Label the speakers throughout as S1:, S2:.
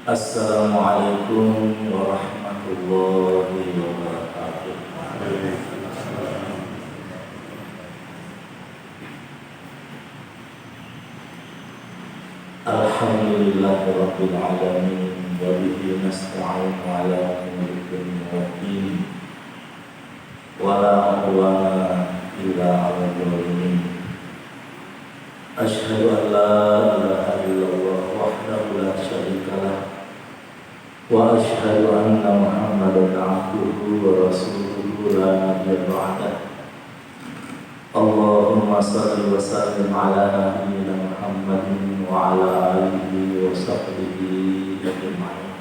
S1: Assalamualaikum warahmatullahi wabarakatuh. Alhamdulillahirabbil alamin wa bihi nasta'inu ala umuri dunya waddin wa la udwana illa 'alal zalimin. Asyhadu an la ilaha illallah wahdahu la syarika lah wa asyhadu anna Muhammadan abduhu wa rasuluhu la nabiyya ba'dah. Allahumma shalli wa sallim ala nabiyyina Muhammadin wa ala alihi wa sahbihi ajma'in.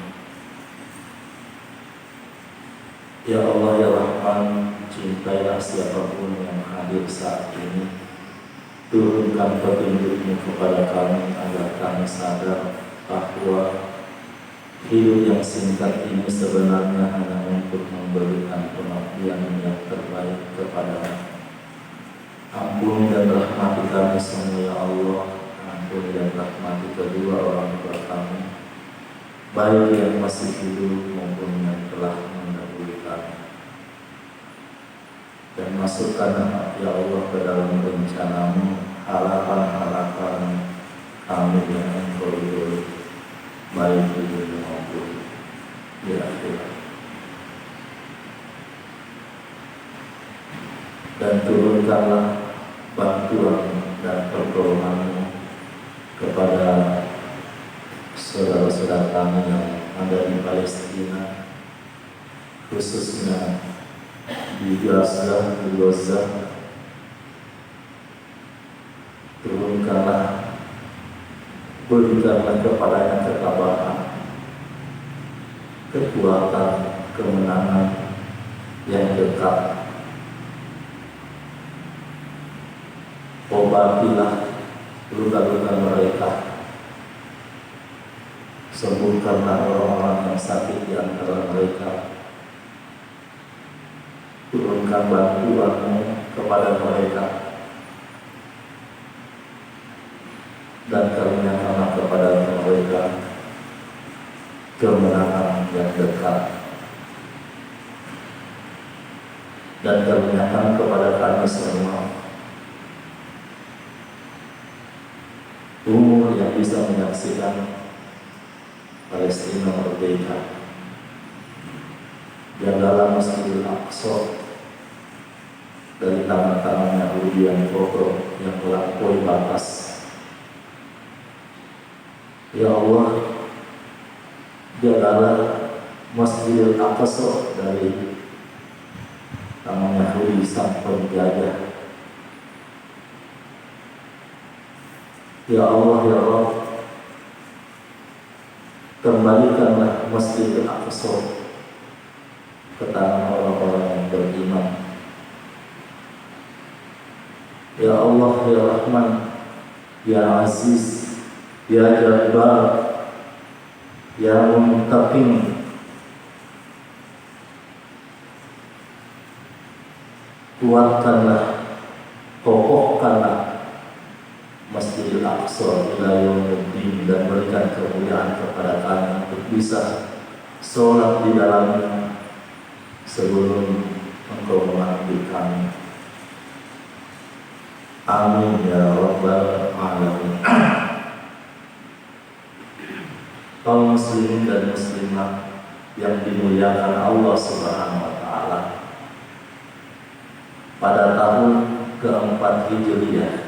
S1: Ya Allah ya Rahman, cintailah siapapun yang hadir saat ini. Turunkan petunjuk-Mu kepada kami agar kami sadar bahwa hidup yang singkat ini sebenarnya hanya untuk memberikan pengabdian yang terbaik kepada-Mu. Ampuni dan rahmati kami semua ya Allah. Ampuni dan rahmati kedua orang tua kami, baik yang masih hidup maupun yang telah mendahului kami. Dan masukkan ya Allah ke dalam rencana-Mu harapan-harapan kami yang Engkau ridhoi, baik di dunia maupun di akhirat. Dan turunkanlah bantuan dan pertolongan-Mu kepada saudara-saudara kami yang ada di Palestina, khususnya di Gaza, turunkanlah, berikanlah kepadanya ketabahan, kekuatan, kemenangan yang dekat. Obatilah luka-luka mereka, sembuhkanlah orang-orang yang sakit di antara mereka. Turunkan bantuan-Mu kepada mereka dan karuniakanlah kepada mereka kemenangan yang dekat, dan karuniakan kepada kami semua umur yang bisa menyaksikan Palestina merdeka. Jagalah Masjidil Aqsa dari tangan-tangan Yahudi yang kotor yang melampaui batas. Ya Allah, jagalah Masjidil Aqsa dari tangan Yahudi sang penjajah. Ya Allah ya Rabb, kembalikanlah Masjidil Aqsa ke tangan orang-orang yang beriman. Ya Allah ya Rahman, ya Aziz, ya Jabbar, ya Muntaqim, kuatkanlah, kokohkanlah Masjidil Aqsa ila yaumiddin, dan berikan kemuliaan kepada kami untuk bisa sholat di dalamnya sebelum Engkau mengambil kami. Amin ya Rabbal Alamin. Kaum muslimin dan muslimah yang dimuliakan Allah Subhanahu wa Ta'ala, pada tahun keempat Hijriyah,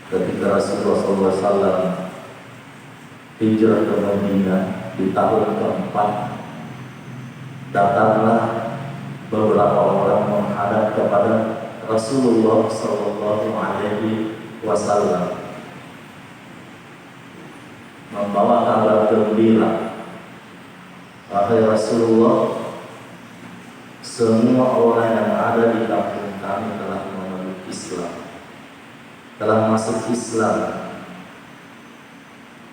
S1: ketika Rasulullah SAW hijrah ke Madinah di tahun keempat, datanglah beberapa orang menghadap kepada Rasulullah SAW membawa kabar gembira, wahai Rasulullah, semua orang yang ada di kampung kami telah memeluk Islam, telah masuk Islam.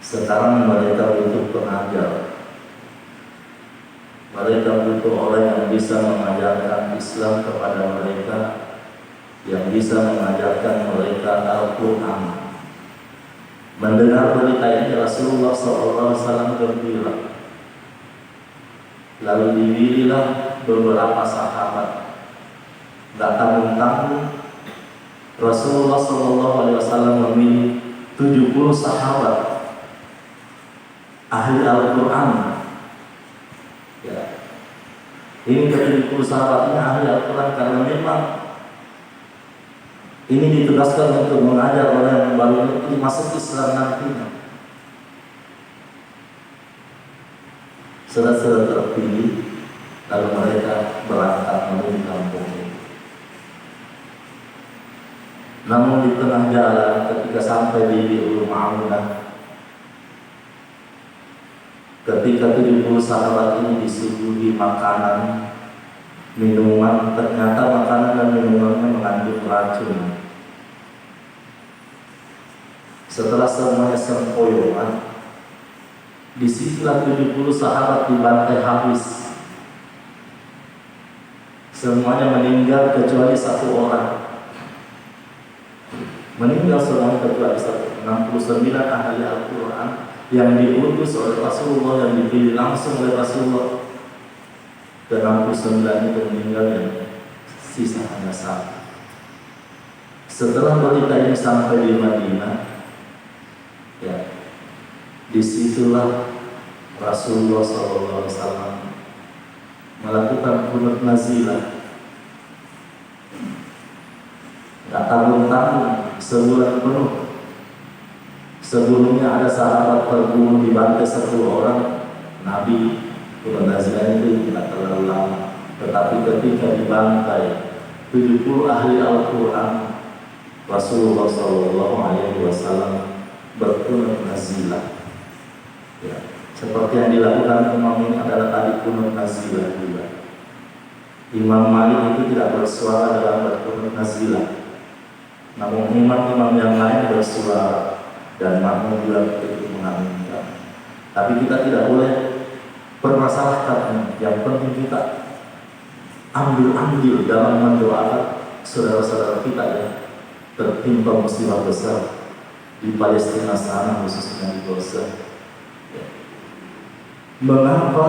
S1: Sekarang mereka butuh pengajar, mereka butuh orang yang bisa mengajarkan Islam kepada mereka, yang bisa mengajarkan mereka Al-Quran. Mendengar berita ini Rasulullah SAW gembira. Lalu dipilihlah beberapa sahabat. Gak tanggung-tanggung Rasulullah SAW memilih 70 sahabat ahli Al-Quran. Ya. Ini ke-70 sahabat ini ahli Al-Quran karena memang ini ditugaskan untuk mengajar orang yang baru itu masuk Islam nantinya. Saudara-saudara terpilih, lalu mereka berangkat menuju kampung ini. Namun di tengah jalan ketika sampai di Ulu Ma'unah, ketika 70 sahabat ini disuguhi makanan, minuman, ternyata makanan dan minumannya mengandung racun. Setelah semuanya sempoyongan, disitulah 70 sahabat dibantai habis. Semuanya meninggal kecuali satu orang. Meninggal semuanya kecuali satu. 69 ahli Al-Quran yang diutus oleh Rasulullah, yang dipilih langsung oleh Rasulullah. Dan 69 itu meninggal dan sisa hanya satu. Setelah berita ini sampai di Madinah, ya, disitulah Rasulullah SAW melakukan qunut nazilah. Gak tanggung-tanggung sebulan penuh. Sebelumnya ada sahabat terbunuh dibantai 10 orang. Nabi qunut nazilah itu tidak terlalu lama. Tetapi ketika dibantai 70 ahli Al-Quran, Rasulullah SAW berqunut nazilah. Ya, seperti yang dilakukan imam ini adalah tadi qunut nazilah juga. Imam Malik itu tidak bersuara dalam berqunut nazilah, namun imam-imam yang lain bersuara dan makmum juga itu mengaminkan. Tapi kita tidak boleh permasalahkan. Yang penting kita ambil dalam mendoakan saudara-saudara kita yang tertimpa musibah besar di Palestina sana, khususnya di Gaza. Mengapa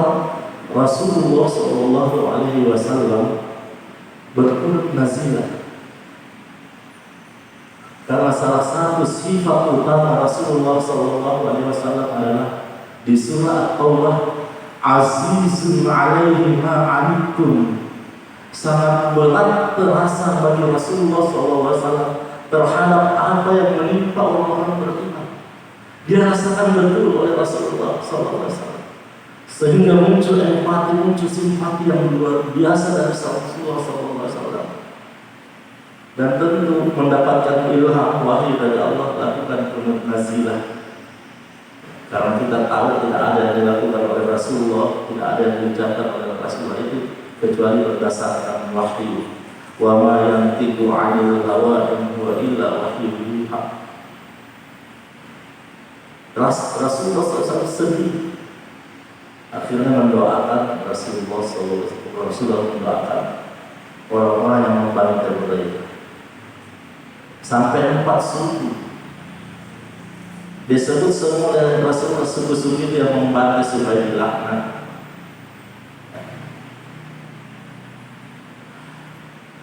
S1: Rasulullah SAW berqunut nazilah? Karena salah satu sifat utama Rasulullah SAW adalah di surah At-Taubah, azizun alaihi ma anittum, sangat berat terasa bagi Rasulullah SAW terhadap apa yang menimpa orang-orang beriman. Dia rasakan betul oleh Rasulullah SAW, sehingga muncul empati, muncul simpati yang luar biasa dari Rasulullah SAW. Dan tentu mendapatkan ilham wahyu dari Allah, lakukan qunut nazilah. Karena kita tahu tidak ada yang dilakukan oleh Rasulullah, tidak ada yang diucapkan oleh Rasulullah itu kecuali berdasarkan wahyu. Wa ma yantiqu 'anil hawa in huwa illa wahyun yuha. Rasulullah SAW sedih. Akhirnya mendoakan Rasulullah mendoakan orang-orang yang membantai mereka. Sampai 4 suku disebut semua dari Rasulullah, suku-suku itu yang membantai supaya dilaknat.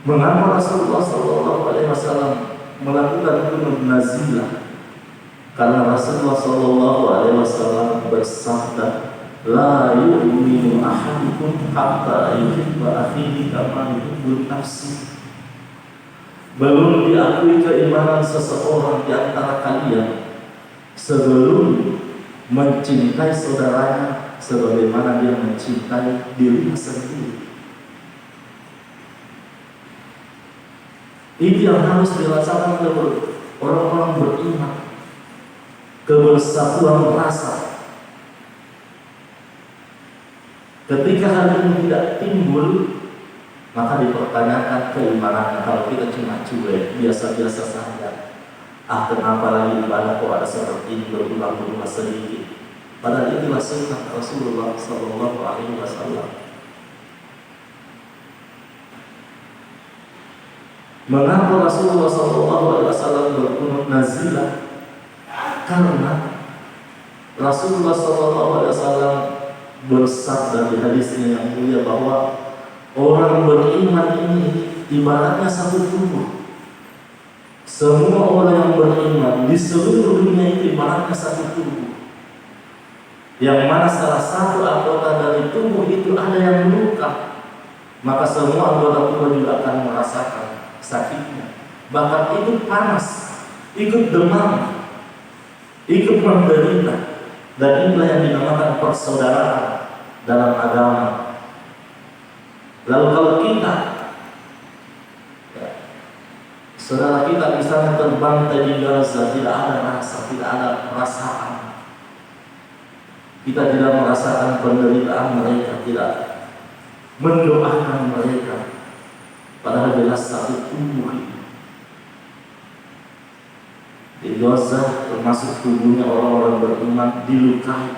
S1: Mengapa Rasulullah SAW melakukan qunut nazilah? Karena Rasulullah SAW bersabda, la yu'minu ahadukum hatta yuhibba akhihi kama yuhibbu nafsihi. Belum diakui keimanan seseorang di antara kalian sebelum mencintai saudaranya sebagaimana dia mencintai dirinya sendiri. Itu yang harus dirasakan oleh orang-orang beriman, kebersatuan rasa. Ketika hal ini tidak timbul, maka dipertanyakan keimanannya. Kalau kita cuma cuek, biasa-biasa saja, kenapa lagi ibadah kok ada seperti ini berulang-ulang sedikit? Padahal itulah sunnah Rasulullah SAW. Mengapa Rasulullah SAW berqunut nazilah? Karena Rasulullah SAW bersabda di hadisnya yang mulia bahwa orang beriman ini ibaratnya satu tubuh. Semua orang yang beriman di seluruh dunia itu ibaratnya satu tubuh, yang mana salah satu anggota dari tubuh itu ada yang luka, maka semua anggota tubuh juga akan merasakan sakitnya. Bahkan ikut panas, ikut demam, ikut menderita. Dan inilah yang dinamakan persaudaraan dalam agama. Lalu kalau kita, saudara kita misalnya terbantai di Gaza, tidak ada rasa, tidak ada perasaan, kita tidak merasakan penderitaan mereka, tidak mendoakan mereka, padahal jelas satu tubuh itu. Di Gaza termasuk tubuhnya orang-orang beriman dilukai,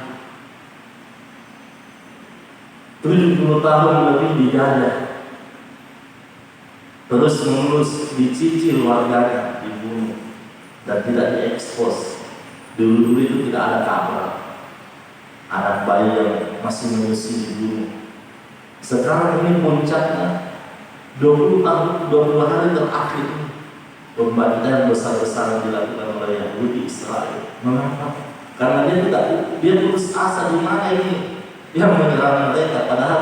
S1: 70 tahun lebih dijajah, terus menerus dicicil warganya, dibunuh dan tidak diekspos. Dulu itu tidak ada kabar, anak bayi yang masih menyusui dibunuh. Sekarang ini puncaknya 20 tahun, 20 hari terakhir ini pembantaian besar-besaran dilakukan oleh Yahudi Israel. Mengapa? Karena dia putus asa di mana ini yang menyerang mereka, padahal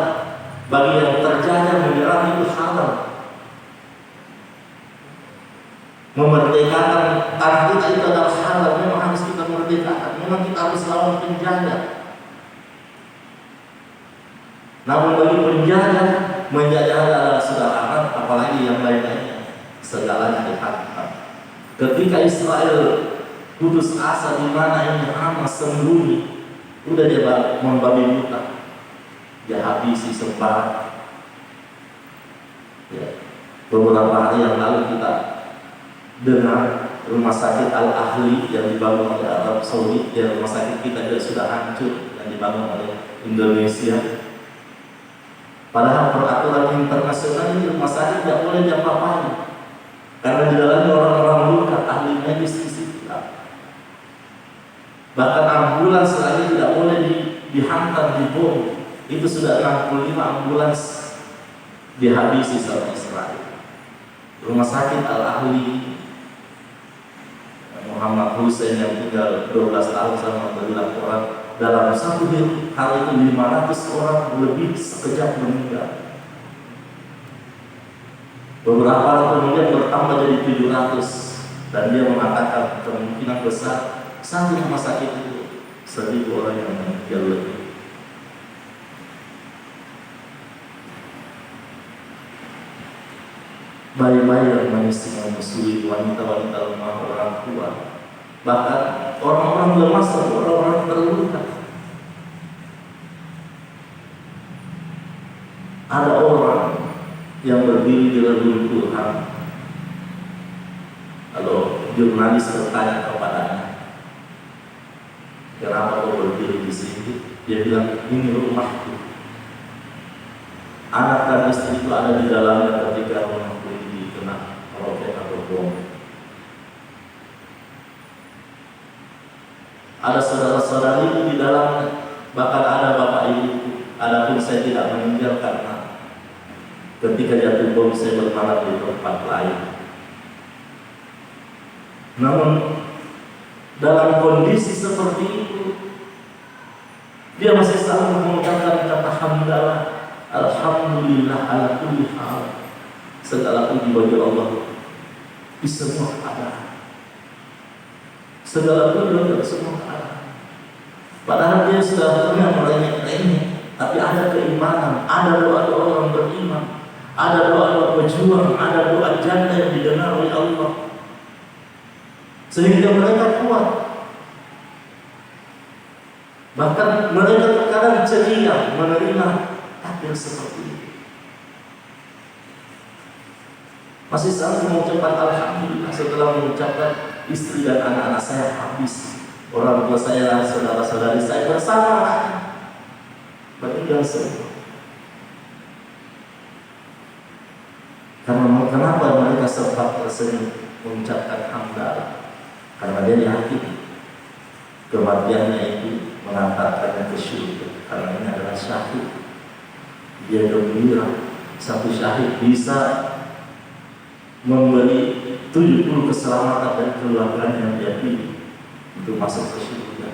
S1: bagi yang terjajah menyerang itu halal. Memerdekakan tanah kita itu adalah halal, memang harus kita merdekakan, memang kita harus lawan penjajah. Namun bagi penjajah, menjajah adalah sudah haram, apalagi yang lain-lainnya, segalanya dihantam. Ketika Israel putus asa di mana ini aman sembunyi, udah dia membabi buta, dia habisi sembarang. Ya. Beberapa hari yang lalu kita dengar rumah sakit Al-Ahli yang dibangun oleh Arab Saudi, ya rumah sakit kita juga sudah hancur yang dibangun oleh Indonesia. Padahal peraturan internasional ini rumah sakit tidak boleh diapa-apain, karena di dalamnya orang-orang luka, ahli medis di situ. Bahkan ambulans lagi tidak boleh dihantam, dibom. Itu sudah 65 ambulans dihabisi sama Israel. Rumah sakit Al-Ahli Muhammad Hussein yang tinggal 12 tahun sama 14 orang, dalam satu hari itu 500 orang lebih sekejap meninggal. Beberapa hari kemudian bertambah jadi 700, dan dia mengatakan kemungkinan besar satu rumah sakit itu 1.000 orang yang meninggal lebih. Bayi-bayi yang menyusui, wanita-wanita lemah, orang tua, bahkan orang-orang lemah, orang-orang terluka. Ada orang yang berdiri di reruntuhan. Lalu jurnalis bertanya kepadanya, kenapa kau berdiri di sini? Dia bilang, ini rumahku. Anak dan istri itu ada di dalamnya ketika rumahku ini kena roket atau bom. Ada saudara-saudari di dalamnya, bahkan ada bapak ibu. Adapun saya tidak meninggal karena ketika jatuh bom saya bermalam di tempat lain. Namun dalam kondisi seperti itu, dia masih selalu mengucapkan kata hamdalah, alhamdulillah ala kulli hal. Segala puji bagi Allah di semua keadaan. Segala puji bagi semua keadaan. Padahal dia sudah pernah merengek-rengek, tapi ada keimanan, ada doa-doa orang beriman, ada doa-doa pejuang, ada doa janda yang didengar oleh Allah, sehingga mereka kuat. Bahkan mereka terkadang ceria menerima takdir seperti itu. Masih selalu mengucapkan alhamdulillah setelah mengucapkan istri dan anak-anak saya habis, orang tua saya, saudara-saudari saya bersama meninggal semua. Karena kenapa mereka sempat tersenyum mengucapkan hamdalah? Karena dia yakin kematiannya itu mengantarkannya ke surga, karena ini adalah syahid. Dia gembira, satu syahid bisa memberi 70 keselamatan dan keluarganya yang dia pilih untuk masuk ke surga.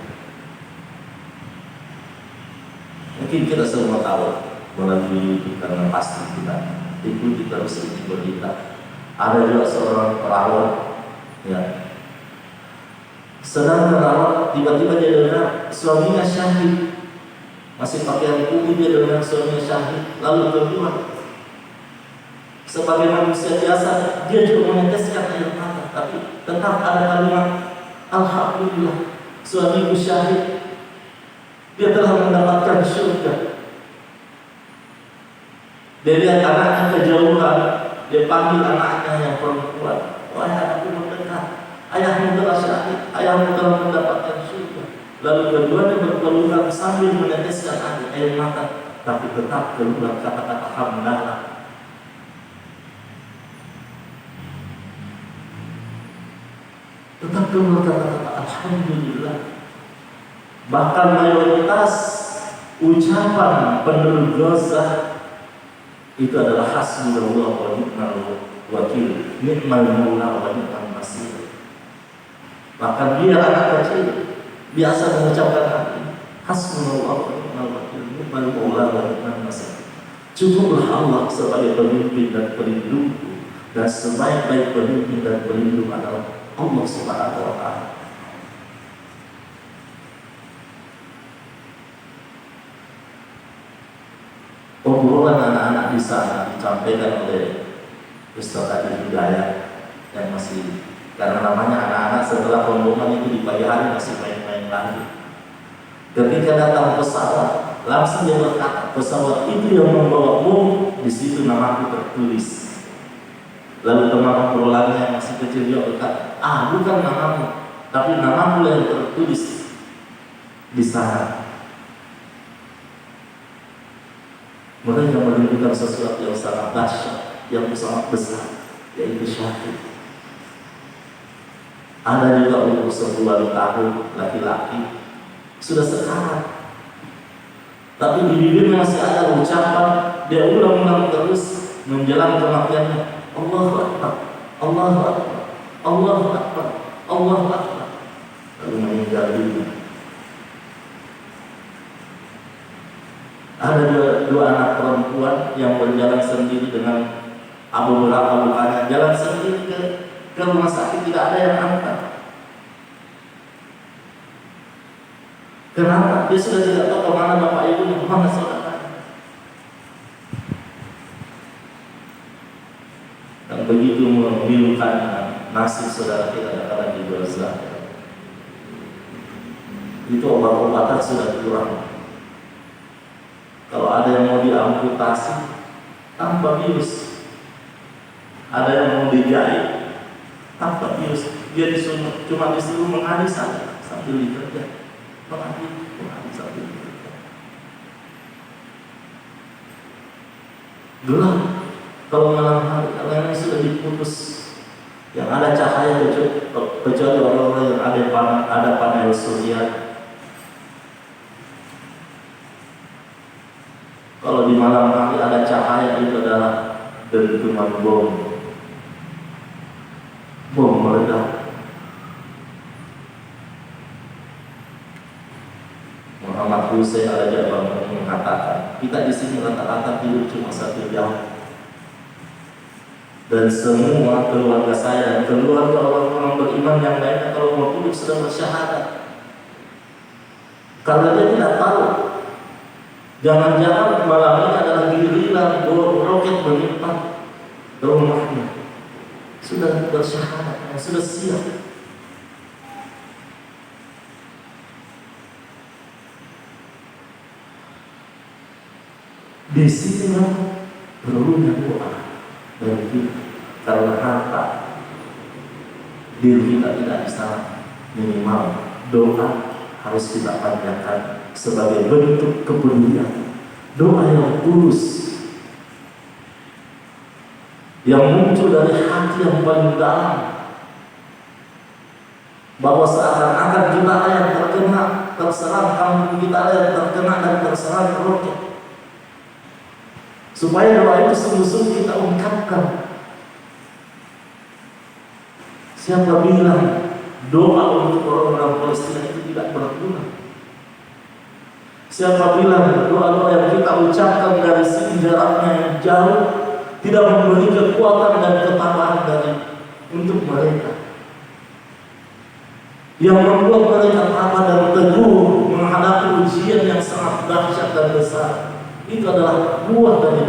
S1: Mungkin kita semua tahu melalui YouTube, karena pasti kita ikuti terus ini berita. Ada juga seorang perawat, ya, sedang merawat, tiba-tiba dia dengar suaminya syahid, masih pakaian putih, dia dengar suaminya syahid, lalu keluar. Sebagai manusia biasa, dia juga meneteskan air mata, tapi tetap ada kalimat alhamdulillah, suamiku syahid, dia telah mendapatkan surga. Dia lihat anaknya kejauhan, dia panggil anaknya yang perempuan, wahai anakku mendekat, ayahmu telah syahid, ayahmu telah mendapatkan surga. Lalu keduanya berpelukan sambil meneteskan air mata, tapi tetap keluar kata-kata hamdalah. Tetap keluar kata-kata alhamdulillah. Bahkan mayoritas ucapan penduduk Gaza itu adalah hasbunallah wa ni'mal wakil, ni'mal maula wa ni'mal nasir. Bahkan dia anak kecil biasa mengucapkan hal ini, hasbunallah wa ni'mal wakil, ni'mal maula wa ni'mal nasir. Cukuplah Allah sebagai pemimpin dan pelindungku, dan sebaik-baik pemimpin dan pelindung adalah Allah Subhanahu wa ta'ala. Obrolan anak-anak di sana disampaikan oleh Ustaz Adi Hidayat yang masih, karena namanya anak-anak setelah rombongan itu di pagi hari masih main-main lagi. Ketika datang pesawat, langsung dia berkata, pesawat itu yang membawa bom, di situ namaku tertulis. Lalu teman obrolannya yang masih kecil dia berkata, bukan namamu, tapi namamu yang tertulis di sana. Mereka menunjukkan sesuatu yang sangat dahsyat, yang sangat besar, yaitu syahid. Ada juga umur 10 tahun laki-laki sudah sekarat, tapi di bibirnya masih ada ucapan, dia ulang-ulang terus menjelang kematiannya, Allahu Akbar, Allahu Akbar, Allahu Akbar, Allahu Akbar, lalu meninggal dunia. Ada dua anak perempuan yang berjalan sendiri dengan beberapa lukanya, jalan sendiri ke rumah sakit, tidak ada yang antar. Kenapa? Dia sudah tidak tahu kemana bapak ibunya, mana saudaranya. Dan begitu memilukan nasib saudara kita ada di Gaza. Itu obat-obatan sudah kurang. Kalau ada yang mau diamputasi tanpa bius, ada yang mau dijahit tanpa bius, dia cuma disuruh mengaduk saja sambil dikerja, mengaduk sambil dikerja. Gelap kalau malam hari, kalau yang sudah diputus, yang ada cahaya kecuali orang-orang yang ada panel surya. Kalau di malam hari ada cahaya, itu adalah dentuman bom meledak. Muhammad Hussein Al-Jabbar mengatakan, kita di sini rata-rata tidur cuma 1 jam, dan semua keluarga saya dan keluarga orang-orang beriman yang lainnya kalau mau tidur sudah bersyahadat, karena dia tidak tahu. Jangan-jangan malam ini adalah giliran roket menimpa rumahnya. Sudah bersyahadat, sudah siap. Di sini perlunya doa dari kita, karena harta diri kita tidak bisa, minimal doa harus kita panjatkan sebagai bentuk kepedulian, doa yang tulus, yang muncul dari hati yang paling dalam, bahwa seakan-akan kita yang terserang, kampung kita ada yang terkena dan terserang roket. Supaya doa itu sungguh-sungguh kita ungkapkan. Siapa bilang doa untuk orang-orang Palestina itu tidak berguna? Siapa bilang doa-doa yang kita ucapkan dari sini jaraknya yang jauh tidak memberi kekuatan dan ketabahan untuk mereka? Yang membuat mereka tabah dan teguh menghadapi ujian yang sangat dahsyat dan besar, itu adalah buah dari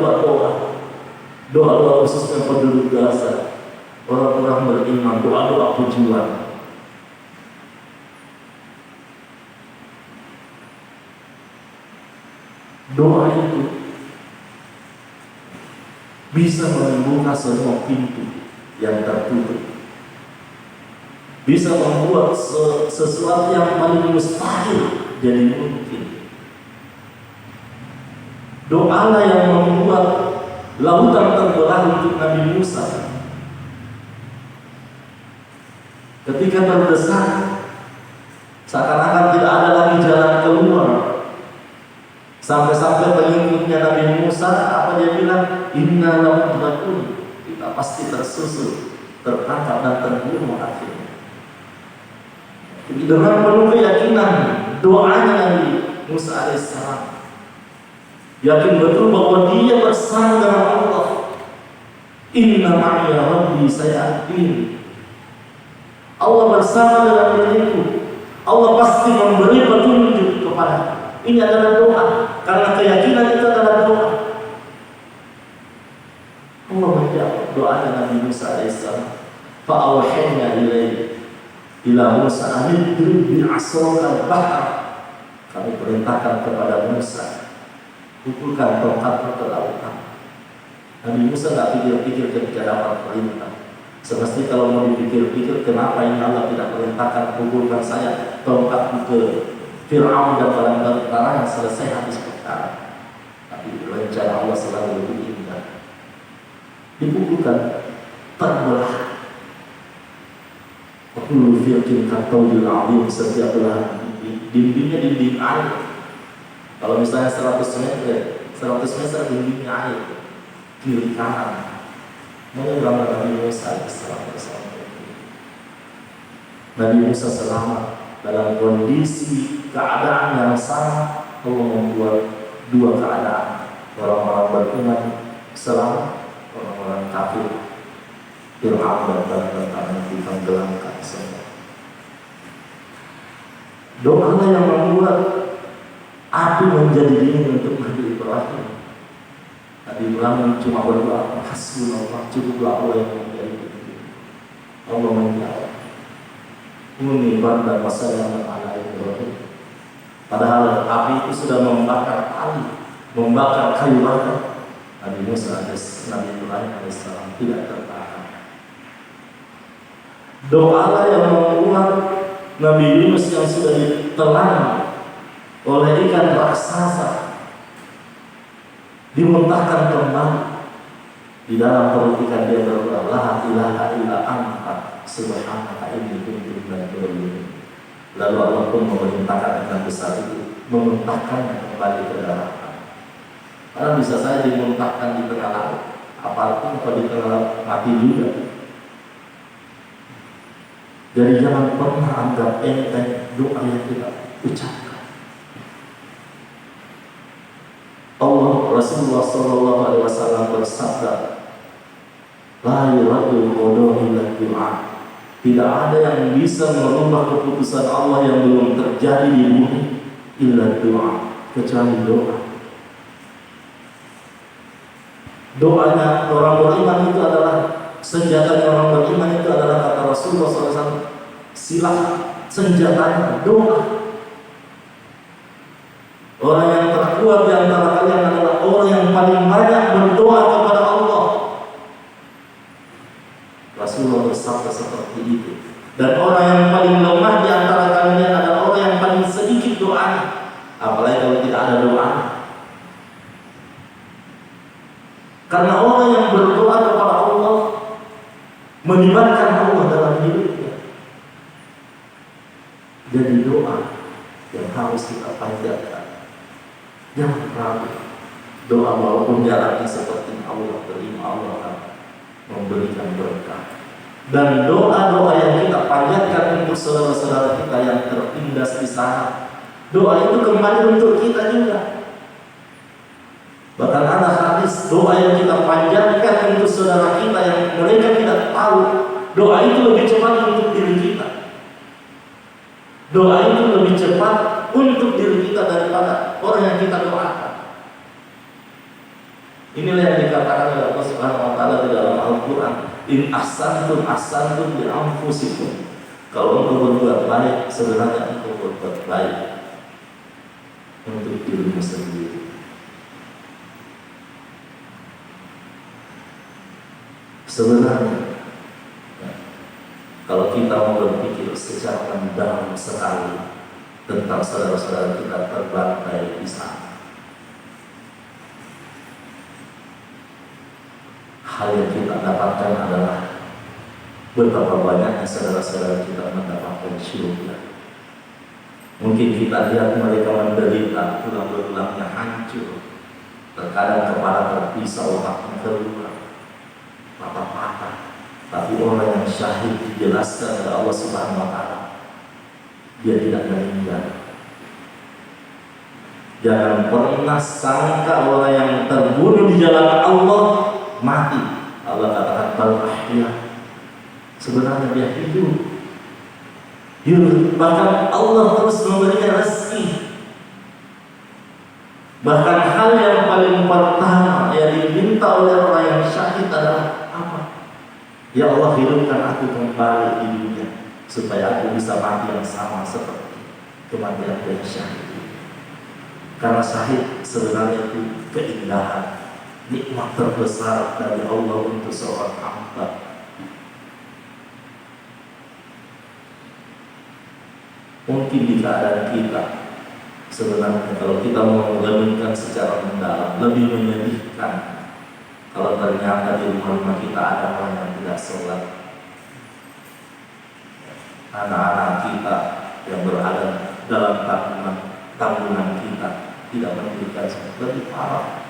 S1: doa-doa khususnya penduduk Gaza, orang-orang beriman, doa-doa pujian. Doa itu bisa membuka semua pintu yang tertutup, bisa membuat sesuatu yang paling mustahil jadi mungkin. Doalah yang membuat lautan terbelah untuk Nabi Musa. Ketika terdesak, seakan-akan tidak ada lagi jalan keluar. Sampai-sampai pengikutnya Nabi Musa, apa dia bilang? Inna lamudrakun, kita pasti tersusul, tertangkap dan terbunuh akhirnya. Dengan penuh keyakinan doanya Nabi Musa alaihissalam, yakin betul bahwa dia bersama dengan Allah. Inna ma'iya rabbi sayahdin, Allah bersama dengan diriku, Allah pasti memberi petunjuk kepada. Ini adalah doa, karena keyakinan itu adalah doa. Allah menjawab doanya Nabi Musa alaihissalam. Fa'awhayna ilaihi ila Musa anidrib bi'asawal bahar. Kami perintahkan kepada Musa, pukulkan tongkatmu ke lautan. Nabi Musa tidak pikir-pikir ketika dapat perintah. Semestinya kalau mau dipikir-pikir, kenapa ini Allah tidak perintahkan pukulkan saya tongkatmu ke Fir'aun dan barang-barang yang selesai habis perkara. Tapi rencana Allah selalu lebih indah. Dipukulkan, terbelah. Kullu firqin kattaudil azim, setiap belahan dindingnya dinding air. Kalau misalnya 100 meter dindingnya air, kiri kanan. Menyeberang Nabi Musa alaihissalam. Nabi Musa selamat dalam kondisi keadaan yang sama. Allah membuat dua keadaan, orang-orang beriman selamat, orang-orang kafir Fir'aun dan barang-barang ditenggelamkan semua. Doalah yang membuat api menjadi dingin untuk Nabi Ibrahim. Nabi Ibrahim cuma berdoa, hasbunallah, cukuplah Allah yang menjadi dingin. Allah menjawab, muniban dan masalah ala Ibrahim. Padahal api itu sudah membakar tali, membakar kayu bakar. Nabi Musa Nabi Ibrahim alaihissalam tidak tertahan. Doalah yang membuat Nabi Yunus yang sudah ditelan oleh ikan raksasa dimuntahkan kembali. Di dalam perut ikan dia berdoa, la ilaha illa anta subhanaka inni kuntu minadh dhalimin. Lalu Allah pun memerintahkan ikan besar itu memuntahkannya kembali ke daratan. Karena bisa saja dimuntahkan di tengah laut, apalagi kalau di tengah laut mati juga. Jadi jangan pernah anggap enteng doa yang kita ucapkan. Allah Rasulullah SAW bersabda, la yuraddu qada'a illa du'a. Tidak ada yang bisa merubah keputusan Allah yang belum terjadi di bumi illa doa, kecuali doa. Doanya orang beriman itu adalah senjatanya orang beriman itu adalah kata Rasulullah SAW, silah senjatanya doa. Orang yang terkuat di antara kalian adalah orang yang paling banyak berdoa kepada Allah. Rasulullah bersabda seperti itu. Dan orang yang paling lemah di antara kalian adalah orang yang paling sedikit doanya. Apalagi kalau tidak ada doa. Karena orang yang berdoa kepada Allah melibatkan Allah dalam hidupnya. Jadi doa yang harus kita panjatkan. Jangan ragu. Doa walaupun jaraknya seperti Allah, terima Allah akan memberikan berkah. Dan doa-doa yang kita panjatkan untuk saudara-saudara kita yang tertindas di sana, doa itu kembali untuk kita juga. Bahkan ada hadis, doa yang kita panjatkan untuk saudara kita yang mereka tidak tahu, doa itu lebih cepat untuk diri kita. Doa itu lebih cepat untuk diri kita daripada orang yang kita doakan. Inilah yang dikatakan oleh Allah Subhanahu wa taala di dalam Al-Qur'an, in ahsantum ahsantum li anfusikum. Kalau engkau berbuat baik, sebenarnya engkau berbuat baik untuk dirimu sendiri. Sebenarnya kalau kita mau berpikir secara mendalam sekali tentang saudara-saudara kita terbantai di sana, hal yang kita dapatkan adalah betapa banyaknya saudara-saudara kita mendapatkan syurga. Mungkin kita lihat mereka menderita, tulang belulangnya hancur, terkadang kepala terpisah, otaknya keluar, patah-patah. Tapi orang yang syahid dijelaskan oleh Allah Subhanahu wa taala, dia tidak meninggal. Jangan pernah sangka orang yang terbunuh di jalan Allah mati. Allah katakan bal ahya, sebenarnya dia hidup. Bahkan Allah terus memberikan rezeki. Bahkan hal yang paling pertama yang diminta oleh orang yang syahid adalah apa? Ya Allah, hidupkan aku kembali di dunia supaya aku bisa mati yang sama seperti kematian yang syahid. Karena syahid sebenarnya itu keindahan, nikmat terbesar dari Allah untuk seorang hamba. Mungkin di keadaan kita sebenarnya kalau kita mau merenungkan secara mendalam, lebih menyedihkan kalau ternyata di rumah kita ada orang yang tidak sholat. Anak-anak kita yang berada dalam tanggungan kita tidak memberikan sholat, lebih parah.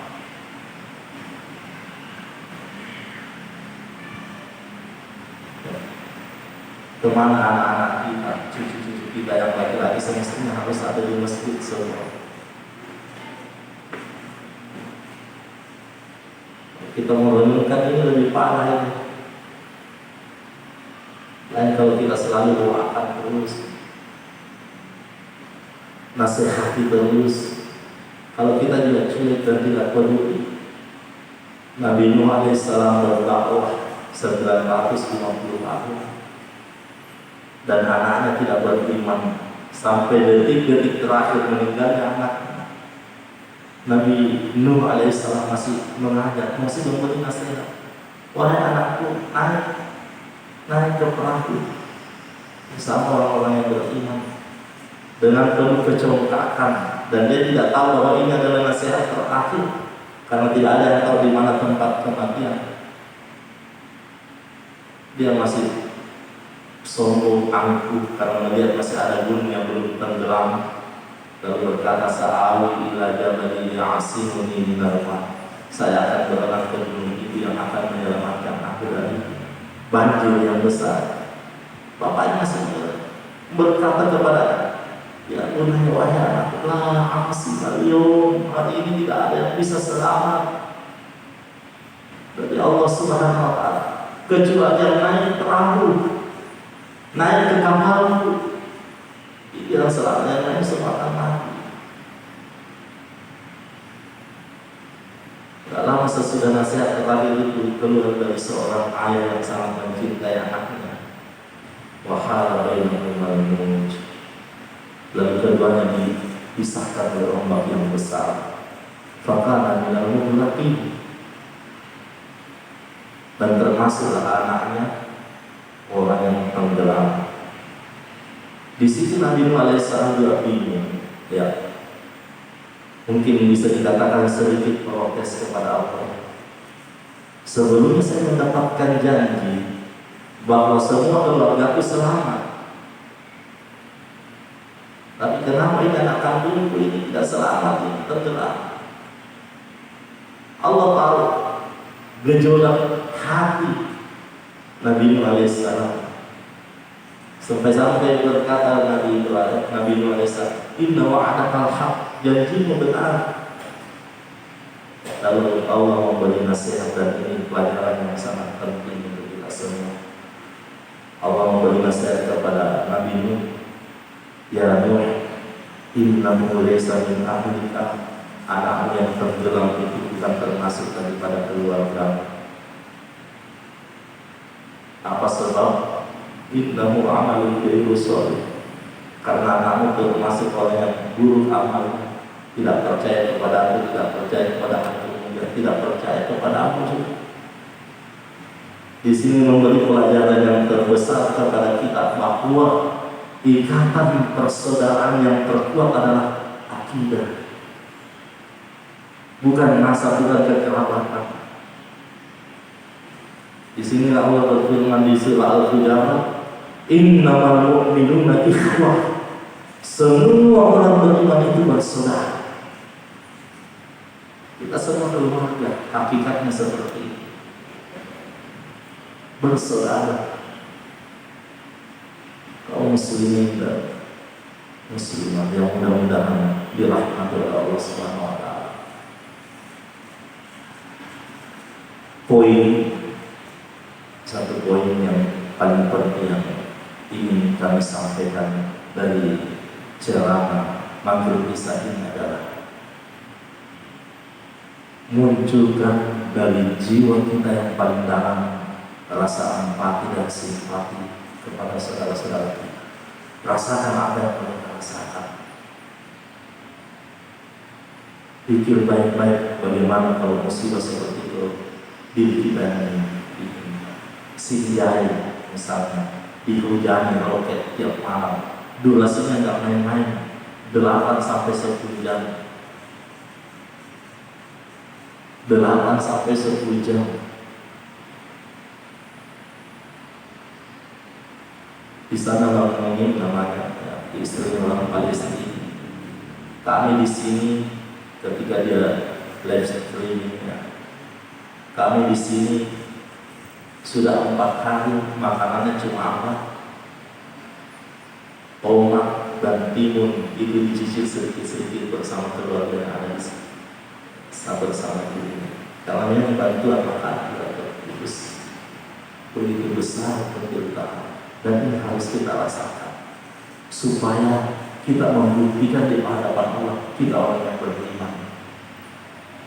S1: Kemana anak-anak kita, cucu-cucu kita yang laki-laki semestinya harus ada di masjid semua. Kita merenungkan ini lebih parah ini. Lain kalau kita selalu doakan terus, nasihati terus, kalau kita juga cuek dan tidak peduli. Nabi Nuh alaihissalam berdakwah 950 tahun dan anaknya tidak beriman sampai detik-detik terakhir meninggalnya anaknya. Nabi Nuh alaihissalam masih mengajak, masih memberi nasihat. Wahai anakku, naik ke perahu bersama orang-orang yang beriman dengan penuh kecongkakan, dan dia tidak tahu bahwa ini adalah nasihat terakhir karena tidak ada yang tahu di mana tempat kematian. Dia masih sombong angkuh karena melihat masih ada gunung yang belum tenggelam. Lalu berkata, sa'awi ila jabalin ya'asimuni minal ma'. Saya akan berenang ke gunung itu yang akan menyelamatkan aku dari banjir yang besar. Bapaknya masih berkata kepada, ya bunai wahai anakku, la asim al-yawm, hari ini tidak ada yang bisa selamat dari Allah Subhanahu wa taala kecuali yang naik perahu, naik ke kapalku. Yang selamatnya naik semua akan mati. Tak lama sesudah nasihat terakhir itu keluar dari seorang ayah yang sangat mencintai anaknya. Wahala bainahuma al-mawj. Lalu keduanya dipisahkan oleh ombak yang besar. Fakana minal mughraqin. Dan termasuklah anaknya orang yang tenggelam. Di sisi Nabi Nuh alaihissalam juga bingung, ya. Mungkin bisa dikatakan sedikit protes kepada Allah. Sebelumnya saya mendapatkan janji bahwa semua keluarga itu selamat. Tapi kenapa ini anak kandungku ini tidak selamat, ini tenggelam? Allah tahu gejolak hati Nabi Nuh alaihissalam. Sampai-sampai berkata Nabi Nuh alaihissalam, "Inna wa'adakal haq," janjimu benar. Lalu Allah memberi nasihat, dan ini pelajaran yang sangat penting untuk kita semua. Allah memberi nasihat kepada Nabi Nuh, "Ya Nuh, innahu laysa min ahlika." Anak yang tenggelam itu bukan termasuk daripada keluarga. Apa sebab? Innahu amalun ghairu shalih. Karena anakmu termasuk orang yang buruk amalnya, tidak percaya kepada aku, tidak percaya kepada aku, dan tidak percaya kepada aku juga. Di sini memberi pelajaran yang terbesar kepada kita bahwa ikatan persaudaraan yang terkuat adalah akidah, bukan nasab, bukan kekerabatan. Di sini Allah berfirman di surah Al-Hujurat, "Innamal mu'minuna ikhwah." Semua orang beriman itu bersaudara. Kita semua keluarga, hakikatnya seperti itu. Bersaudara. Kaum muslimin dan muslimat yang mudah-mudahan dirahmati oleh Allah Subhanahu wa taala. Satu poin yang paling penting yang ingin kami sampaikan dari ceramah Maghrib Isya ini adalah munculkan dari jiwa kita yang paling dalam rasa empati dan simpati kepada saudara-saudara kita. Rasakan apa yang mereka rasakan. Pikir baik-baik bagaimana kalau musibah seperti itu diri kita ini sinjai, misalnya dihujani roket tiap malam, durasinya nggak main-main, 8 sampai 10 jam, 8 sampai 10 jam. Di sana ngomongin namanya ya, istri orang Palestina. Kami di sini ketika dia live streaming ya, kami di sini sudah 4 hari makanannya cuma apa? Tomat dan timun, itu dicicil sedikit-sedikit bersama keluarga yang ada di sini, bersama dirinya. Karena memang bantuan makan tidak terus begitu besar penderitaan, dan ini harus kita rasakan supaya kita membuktikan di hadapan Allah kita orang yang beriman.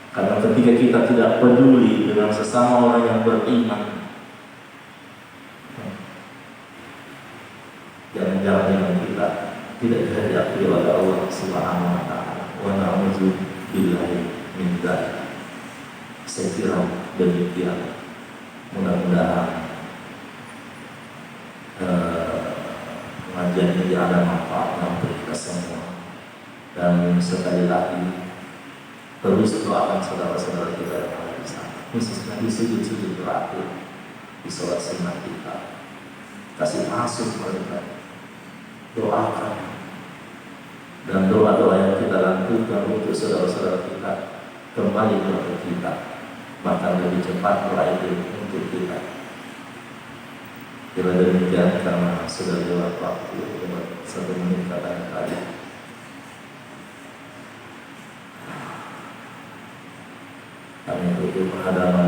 S1: Karena ketika kita tidak peduli dengan sesama orang yang beriman, jangan-jangan kita tidak bisa diakui oleh Allah Subhanahu wa taala. Wa na'udzu billahi min dzalik. Saya kira demikian. Mudah-mudahan pengajian ini ada manfaatnya untuk kita semua. Dan sekali lagi terus doakan saudara-saudara kita yang ada di sana, khususnya di sujud-sujud terakhir di sholat sunnah kita. Kasih masuk mereka, doakan, dan doa-doa yang kita lakukan untuk saudara-saudara kita kembali kepada kita, bahkan lebih cepat doa itu untuk kita. Kira demikian karena sudah lewat waktu 1 menit katanya tadi. Kami tutup hadapan